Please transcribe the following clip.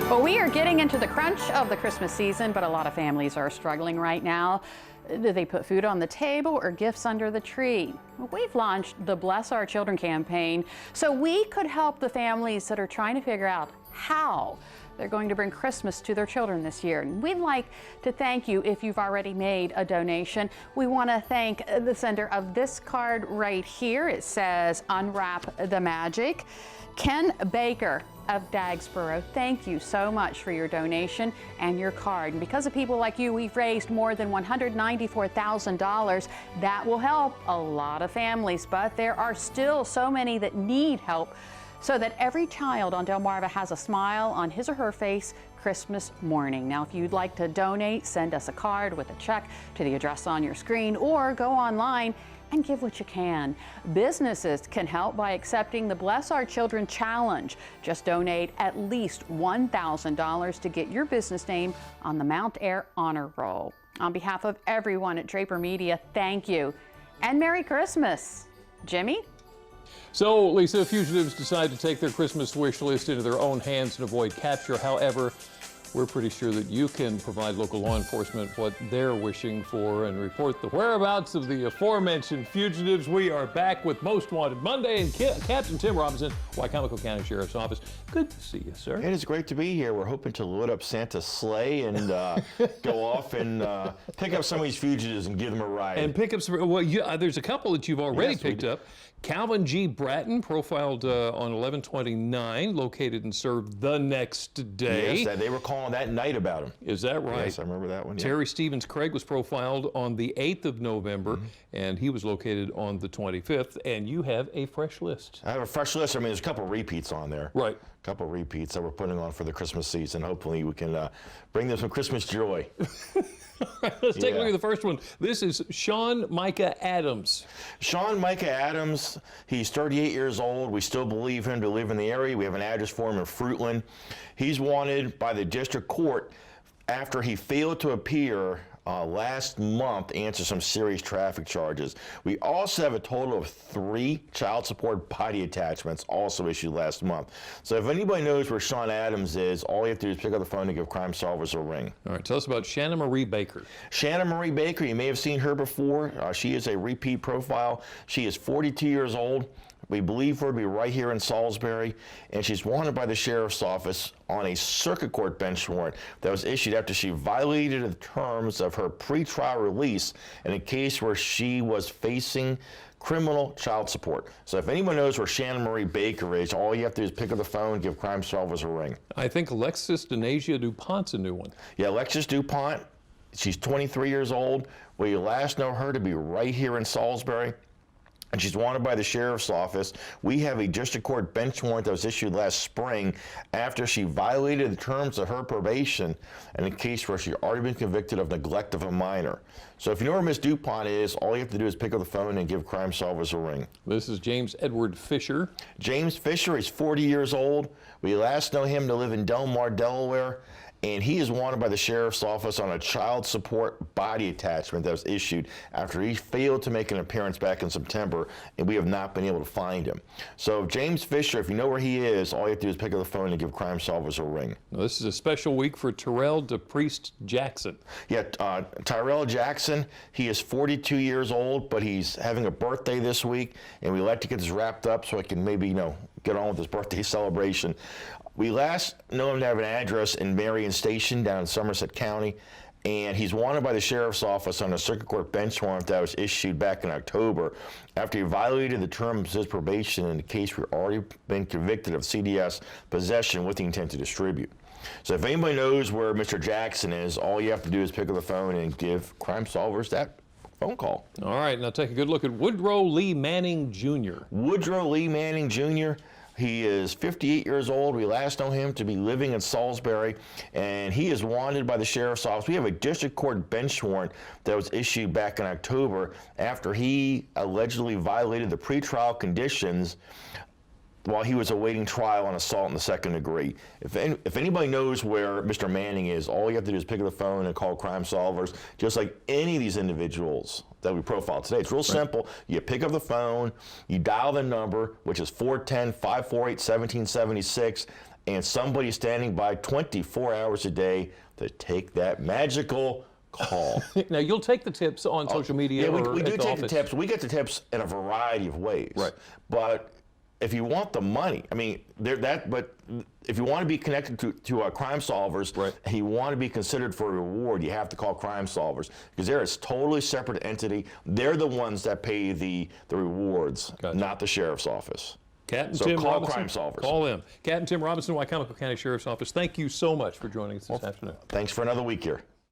Well, we are getting into the crunch of the Christmas season, but a lot of families are struggling right now. Do they put food on the table or gifts under the tree? Well, we've launched the Bless Our Children campaign so we could help the families that are trying to figure out how they're going to bring Christmas to their children this year. And we'd like to thank you if you've already made a donation. We want to thank the sender of this card right here. It says, "Unwrap the Magic." Ken Baker of Dagsboro, thank you so much for your donation and your card. And because of people like you, we've raised more than $194,000. That will help a lot of families, but there are still so many that need help so that every child on Delmarva has a smile on his or her face Christmas morning. Now, if you'd like to donate, send us a card with a check to the address on your screen or go online and give what you can. Businesses can help by accepting the Bless Our Children Challenge. Just donate at least $1,000 to get your business name on the Mount Air Honor Roll. On behalf of everyone at Draper Media, thank you and Merry Christmas. Jimmy? So, Lisa, fugitives decide to take their Christmas wish list into their own hands and avoid capture. However, we're pretty sure that you can provide local law enforcement what they're wishing for and report the whereabouts of the aforementioned fugitives. We are back with Most Wanted Monday, and Captain Tim Robinson, Wicomico County Sheriff's Office. Good to see you, sir. It is great to be here. We're hoping to load up Santa's sleigh and go off and pick up some of these fugitives and give them a ride. And pick up some, well, there's a couple that you've already picked up. Calvin G. Bratton, profiled on 11/29, located and served the next day. Yes, they were calling that night about him. Is that right? Yes, I remember that one. Yeah. Terry Stevens Craig was profiled on the 8th of November, and he was located on the 25th, and you have a fresh list. I have a fresh list. I mean, there's a couple of repeats on there. Right. A couple of repeats that we're putting on for the Christmas season. Hopefully we can bring them some Christmas joy. Let's take a look at the first one. This is Sean Micah Adams. Sean Micah Adams, he's 38 years old. We still believe him to live in the area. We have an address for him in Fruitland. He's wanted by the district court after he failed to appear last month, answer some serious traffic charges. We also have a total of 3 child support body attachments also issued last month. So if anybody knows where Sean Adams is, all you have to do is pick up the phone and give Crime Solvers a ring. All right, tell us about Shannon Marie Baker. Shannon Marie Baker, you may have seen her before. She is a repeat profile. She is 42 years old. We believe her to be right here in Salisbury, and she's wanted by the Sheriff's Office on a circuit court bench warrant that was issued after she violated the terms of her pretrial release in a case where she was facing criminal child support. So if anyone knows where Shannon Marie Baker is, all you have to do is pick up the phone, give Crime Solvers a ring. I think Alexis Denasia Dupont's a new one. Yeah, Alexis Dupont, she's 23 yeast old. We last know her to be right here in Salisbury, and she's wanted by the Sheriff's Office. We have a district court bench warrant that was issued last spring after she violated the terms of her probation in a case where she already been convicted of neglect of a minor. So if you know where Miss Dupont is, all you have to do is pick up the phone and give Crime Solvers a ring. This is James Edward Fisher. James Fisher is 40 years old. We last know him to live in Delmar, Delaware, and he is wanted by the Sheriff's Office on a child support body attachment that was issued after he failed to make an appearance back in September, and we have not been able to find him. So James Fisher, if you know where he is, all you have to do is pick up the phone and give Crime Solvers a ring. Now, this is a special week for Terrell DePriest Jackson. Yeah, Tyrell Jackson, he is 42 years old, but he's having a birthday this week, and we like to get this wrapped up so I can maybe, get on with his birthday celebration. We last know him to have an address in Marion Station down in Somerset County, and he's wanted by the Sheriff's Office on a circuit court bench warrant that was issued back in October after he violated the terms of his probation in the case where already been convicted of CDS possession with the intent to distribute. So if anybody knows where Mr. Jackson is, all you have to do is pick up the phone and give Crime Solvers that phone call. All right, now take a good look at Woodrow Lee Manning Jr. Woodrow Lee Manning Jr., he is 58 years old. We last know him to be living in Salisbury, and he is wanted by the Sheriff's Office. We have a district court bench warrant that was issued back in October after he allegedly violated the pretrial conditions while he was awaiting trial on assault in the second degree. If anybody knows where Mr. Manning is, all you have to do is pick up the phone and call Crime Solvers, just like any of these individuals that we profiled today. It's real simple. You pick up the phone, you dial the number, which is 410-548-1776, and somebody standing by 24 hours a day to take that magical call. Now, you'll take the tips on social media. Yeah, or we do at the take office. the tips. We get the tips in a variety of ways. Right. But if you want the money, I mean, but if you want to be connected to Crime Solvers, right, and you want to be considered for a reward, you have to call Crime Solvers, because they're a totally separate entity. They're the ones that pay the rewards, Gotcha. not the sheriff's office. Cat and So Tim call Robinson. Crime Solvers. Call them. Cat and Tim Robinson, Wicomico County Sheriff's Office. Thank you so much for joining us this afternoon. Thanks for another week here.